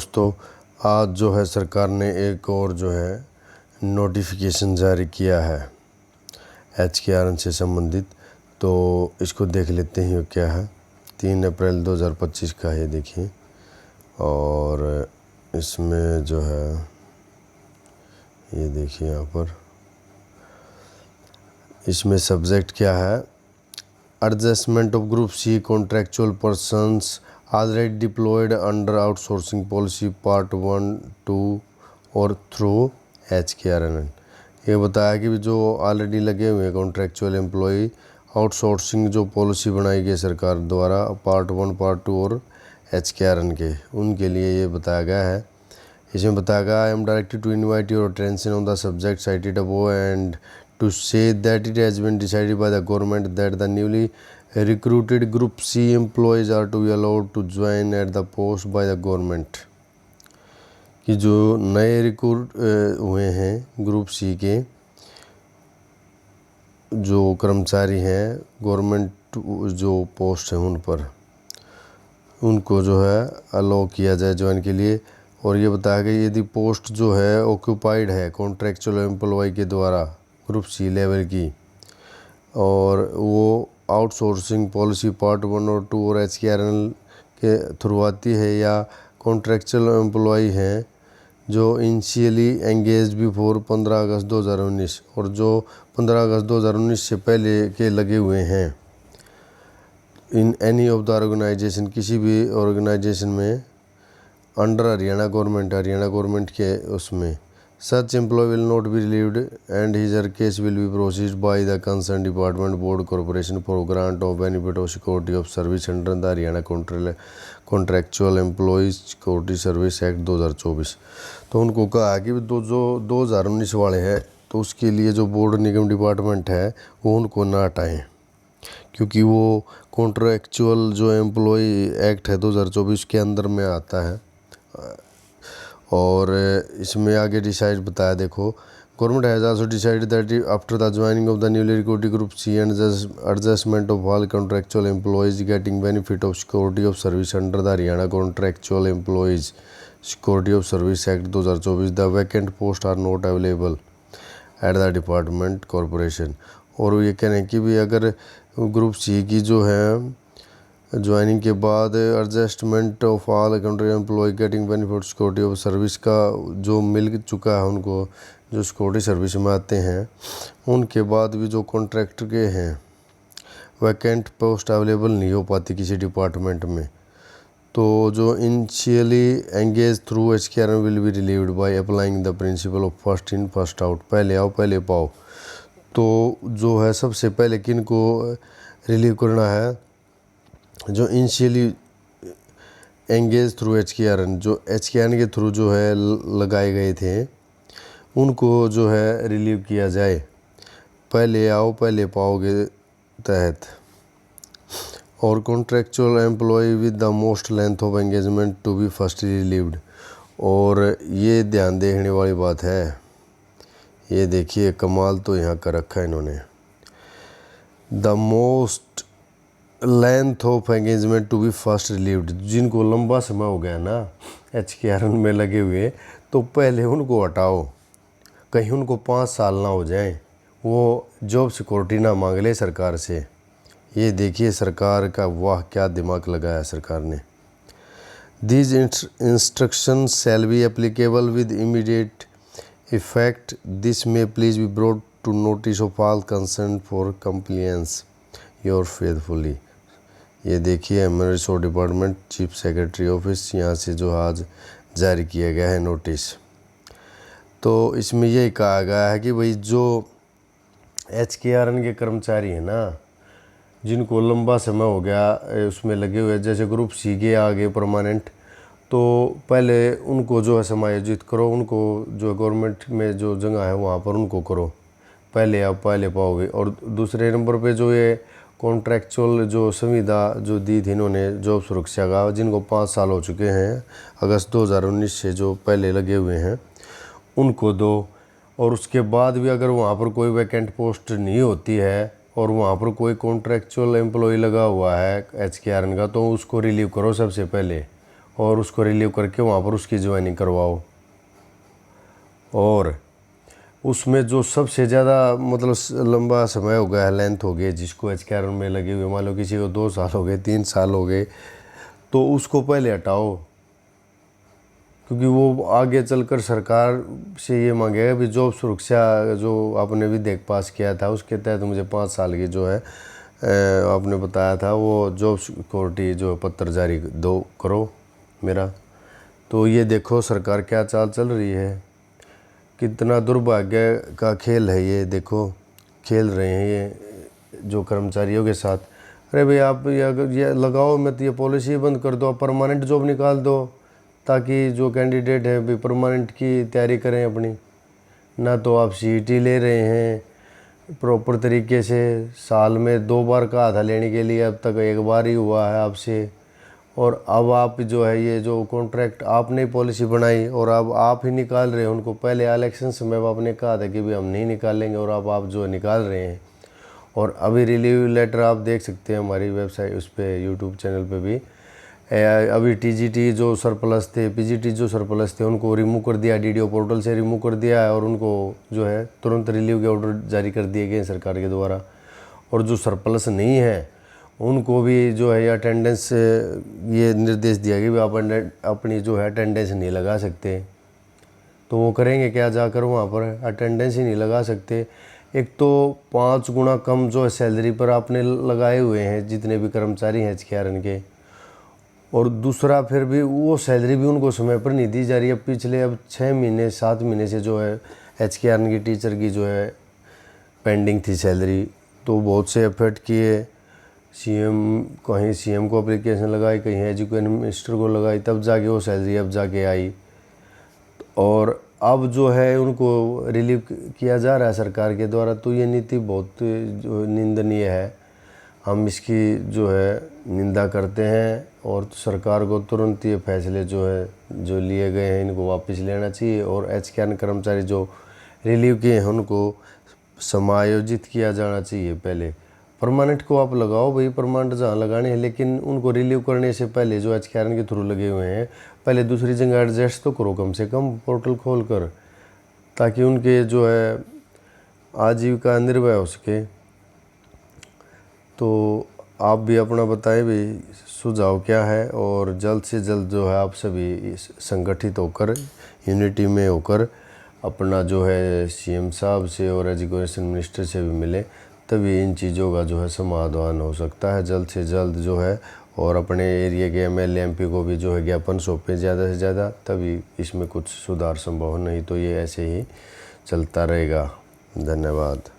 दोस्तों, आज जो है सरकार ने एक और जो है नोटिफिकेशन जारी किया है HKRN से संबंधित। तो इसको देख लेते हैं क्या है। 3 अप्रैल 2025 का है, देखिए। और इसमें जो है ये देखिए यहाँ पर, इसमें सब्जेक्ट क्या है, adjustment of group C contractual persons already deployed under outsourcing policy part 1, 2 और थ्रू HKRN। ये बताया कि जो ऑलरेडी लगे हुए हैं कॉन्ट्रेक्चुअल एम्प्लॉय, आउटसोर्सिंग जो पॉलिसी बनाई गई सरकार द्वारा पार्ट 1, पार्ट 2 और HKRN के, उनके लिए ये बताया गया है। इसमें बताया गया, I am directed to invite your attention on the subject cited above and to say that it has been decided by the government that the newly recruited Group C employees are to be allowed to join at the post by the government। कि जो नए recruit हुए हैं group C के जो कर्मचारी हैं, government जो पोस्ट हैं उन पर, उनको जो है अलाउ किया जाए ज्वाइन के लिए। और ये बताया गया यदि पोस्ट जो है ऑक्यूपाइड है कॉन्ट्रेक्चुअल एम्प्लॉय के द्वारा ग्रुप सी लेवल की, और वो आउटसोर्सिंग पॉलिसी पार्ट 1 और 2 और HKRN के थ्रू आती है, या कॉन्ट्रेक्चुअल एम्प्लॉय हैं जो इनिशियली एंगेज बिफोर 15 अगस्त 2019 और जो 15 अगस्त 2019 से पहले के लगे हुए हैं in any of the organization, किसी भी ऑर्गेनाइजेशन में अंडर हरियाणा गवर्नमेंट के उसमें, such employee will not be relieved and his or case will be processed by the concerned department, board, corporation for grant of benefit of security of service under the Haryana Contractual Employees Security Service Act 2024। तो उनको कहा कि जो 2019 वाले हैं तो उसके लिए जो बोर्ड निगम डिपार्टमेंट है वो उनको ना हटाएं, क्योंकि वो कॉन्ट्रैक्चुअल जो एम्प्लॉय एक्ट है 2024 के अंदर में आता है। और इसमें आगे डिसाइड बताया, देखो, government has also decided that after the joining of the newly recruited group C and adjustment of all contractual employees getting benefit of security of service under the Haryana contractual employees security of service act 2024 the vacant post are not available at the department corporation. और ये कह रहे हैं कि भी अगर group C की जो है ज्वाइनिंग के बाद adjustment of all country employ getting benefit security of service का जो मिल चुका है उनको, जो सिक्योरिटी सर्विस में आते हैं, उनके बाद भी जो कॉन्ट्रैक्ट के हैं वैकेंट पोस्ट अवेलेबल नहीं हो पाती किसी डिपार्टमेंट में, तो जो initially engage through HKRN will be relieved by applying the principle of first in first out, पहले आओ पहले पाओ। तो जो है सबसे पहले किन को रिलीव करना है, जो इनिशियली एंगेज थ्रू HKRN, जो HKRN के थ्रू जो है लगाए गए थे, उनको जो है रिलीव किया जाए, पहले आओ पहले पाओगे तहत। और contractual employ with the most length of engagement to be first relieved. और ये ध्यान देखने वाली बात है, ये देखिए कमाल तो यहाँ कर रखा है इन्होंने, the most length of engagement to be first relieved. जिनको लंबा समय हो गया ना HKRN में लगे हुए, तो पहले उनको हटाओ, कहीं उनको 5 साल ना हो जाए, वो जॉब सिक्योरिटी ना मांग ले सरकार से। ये देखिए सरकार का, वाह क्या दिमाग लगाया सरकार ने। These instruction shall be applicable with immediate effect, this may please be brought to notice of all concern for compliance your faithfully. ये देखिए human resource department chief secretary office, यहाँ से जो आज जारी किया गया है नोटिस। तो इसमें यही कहा गया है कि भाई जो HKRN के कर्मचारी हैं ना, जिनको लंबा समय हो गया उसमें लगे हुए, जैसे ग्रुप सी के आगे परमानेंट, तो पहले उनको जो है समायोजित करो, उनको जो गवर्नमेंट में जो जगह है वहाँ पर उनको करो, पहले आप पहले पाओगे। और दूसरे नंबर पे जो ये कॉन्ट्रैक्चुअल जो सुविधा जो दी थी इन्होंने जॉब सुरक्षा का, जिनको 5 साल हो चुके हैं अगस्त 2019 से जो पहले लगे हुए हैं, उनको दो। और उसके बाद भी अगर वहाँ पर कोई वैकेंट पोस्ट नहीं होती है और वहाँ पर कोई कॉन्ट्रैक्चुअल एम्प्लॉय लगा हुआ है HKRN का, तो उसको रिलीव करो सबसे पहले, और उसको रिलीव करके वहाँ पर उसकी ज्वाइनिंग करवाओ। और उसमें जो सबसे ज़्यादा मतलब लंबा समय हो गया है, लेंथ हो गई जिसको HKRN में लगे हुए, मान लो किसी को 2 साल हो गए, 3 साल हो गए, तो उसको पहले हटाओ, क्योंकि वो आगे चलकर सरकार से ये मांगेगा भी जॉब सुरक्षा जो आपने भी देख पास किया था उसके तहत मुझे 5 साल की जो है आपने बताया था वो जॉब सिक्योरिटी जो पत्र जारी दो करो मेरा। तो ये देखो सरकार क्या चाल चल रही है, कितना दुर्भाग्य का खेल है ये, देखो खेल रहे हैं ये जो कर्मचारियों के साथ। अरे भाई आप ये लगाओ मत, ये पॉलिसी बंद कर दो, परमानेंट जॉब निकाल दो ताकि जो कैंडिडेट है भी परमानेंट की तैयारी करें अपनी। ना तो आप CET ले रहे हैं प्रॉपर तरीके से, साल में 2 बार कहा था लेने के लिए, अब तक 1 बार ही हुआ है आपसे। और अब आप जो है ये जो कॉन्ट्रैक्ट आपने पॉलिसी बनाई और अब आप ही निकाल रहे हैं उनको। पहले इलेक्शन समय आपने कहा था कि भाई हम नहीं निकालेंगे और अब आप जो निकाल रहे हैं। और अभी रिलीव लेटर आप देख सकते हैं हमारी वेबसाइट उस पर यूट्यूब चैनल पे भी। अभी TGT जो सरप्लस थे, PGT जो सरप्लस थे उनको रिमूव कर दिया, DDO पोर्टल से रिमूव कर दिया है और उनको जो है तुरंत रिलीव के ऑर्डर जारी कर दिए गए सरकार के द्वारा। और जो सरप्लस नहीं है उनको भी जो है अटेंडेंस ये निर्देश दिया गया कि आप अपनी जो है अटेंडेंस नहीं लगा सकते। तो वो करेंगे क्या जाकर वहाँ पर, अटेंडेंस ही नहीं लगा सकते। एक तो 5 गुना कम जो है सैलरी पर आपने लगाए हुए हैं जितने भी कर्मचारी हैं HKRN के, और दूसरा फिर भी वो सैलरी भी उनको समय पर नहीं दी जा रही है। पिछले अब 6 महीने 7 महीने से जो है HKRN की टीचर की जो है पेंडिंग थी सैलरी। तो बहुत से एफर्ट किए, कहीं CM को एप्लीकेशन लगाई, कहीं एजुकेशन मिनिस्टर को लगाई, तब जाके वो सैलरी अब जाके आई। और अब जो है उनको रिलीव किया जा रहा है सरकार के द्वारा। तो ये नीति बहुत जो निंदनीय है, हम इसकी जो है निंदा करते हैं। और सरकार को तुरंत ये फैसले जो है जो लिए गए हैं इनको वापस लेना चाहिए। और HKRN कर्मचारी जो रिलीव किए हैं उनको समायोजित किया जाना चाहिए। पहले परमानेंट को आप लगाओ भाई, परमानेंट जहाँ लगाने हैं, लेकिन उनको रिलीव करने से पहले जो HKRN के थ्रू लगे हुए हैं पहले दूसरी जगह एडजस्ट तो करो कम से कम पोर्टल खोल कर, ताकि उनके जो है आजीविका निर्वाह हो सके। तो आप भी अपना बताएं भी सुझाव क्या है, और जल्द से जल्द जो है आप सभी संगठित होकर यूनिटी में होकर अपना जो है CM साहब से और एजुकेशन मिनिस्टर से भी मिले, तभी इन चीज़ों का जो है समाधान हो सकता है जल्द से जल्द जो है। और अपने एरिया के MLA MP को भी जो है ज्ञापन सौंपे ज़्यादा से ज़्यादा, तभी इसमें कुछ सुधार संभव, नहीं तो ये ऐसे ही चलता रहेगा। धन्यवाद।